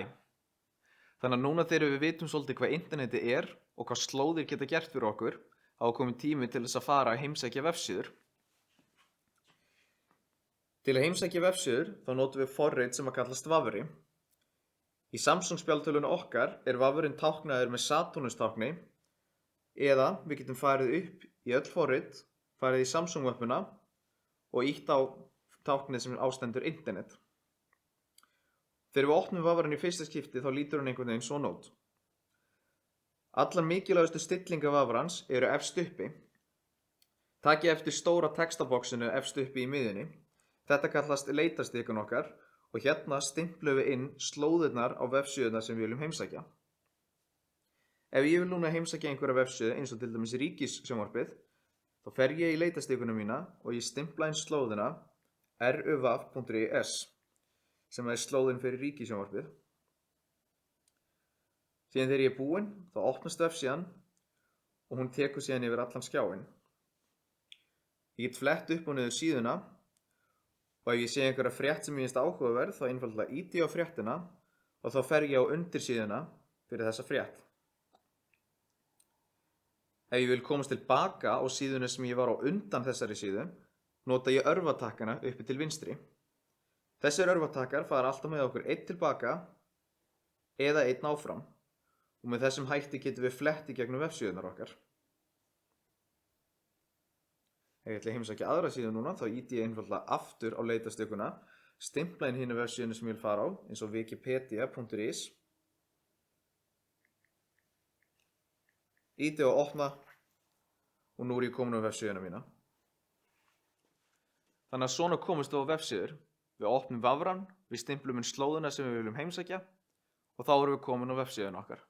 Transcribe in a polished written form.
Þannig að núna þegar við vitum svolítið hvað internetið er og hvað slóðir geta gert fyrir okkur, þá er kominn tími til þess að fara að heimsækja vefsíður. Til að heimsækja vefsíður þá notum við forrit sem að kallast vafri. Í Samsung spjaldtölvunni okkar er vafrinn táknaður með Saturnus tákni, eða við getum farið upp í öll forrit, farið í Samsung appuna og ýtt á táknið sem ástendur internet. Þegar við opnum vafrinn í fyrsta skipti þá lítur hann einhvern veginn svona út. Allar mikilvægustu stillingar vafrans eru efst uppi. Takið eftir stóra textaboxinu efst uppi í miðjunni. Þetta kallast leitastikun okkar og hérna stimplum við inn slóðirnar á vefsíðuna sem við viljum heimsækja. Ef ég vil núna heimsækja einhverja vefsíðu eins og til dæmis Ríkissjónvarpið, þá fer ég í leitastikuna mína og ég stimpla inn slóðina ruvav.is sem er slóðin fyrir Ríkissjónvarpið. Síðan þegar ég er búinn, þá opnast vefsíðan og hún tekur síðan yfir allan skjáinn. Ég get flett upp og niður síðuna og ef ég sé einhverja frétt sem ég finnst áhugaverð, þá einfaldlega ýti ég á fréttina og þá fer ég á undirsíðuna fyrir þessa frétt. Ef ég vil komast tilbaka á síðuna sem ég var á undan þessari síðu, nota ég örvatakkana uppi til vinstri. Þessir örvatakkar fara alltaf með okkur einn tilbaka eða einn áfram og með þessum hætti getum við flett í gegnum vefsíðunar okkar. Ef ég ætla að heimsækja aðra síðu núna, þá ýti ég einfaldlega aftur á leitastökuna, stimpla inn hina vefsíðuna sem ég vil fara á, eins og wikipedia.is. Ýti á opna og nú er ég komin á vefsíðuna mína. Þannig að svona komumst við á vefsíður. Við opnum vafran, við stimplum inn slóðina sem við viljum heimsækja og þá erum við komin á vefsíðuna okkar.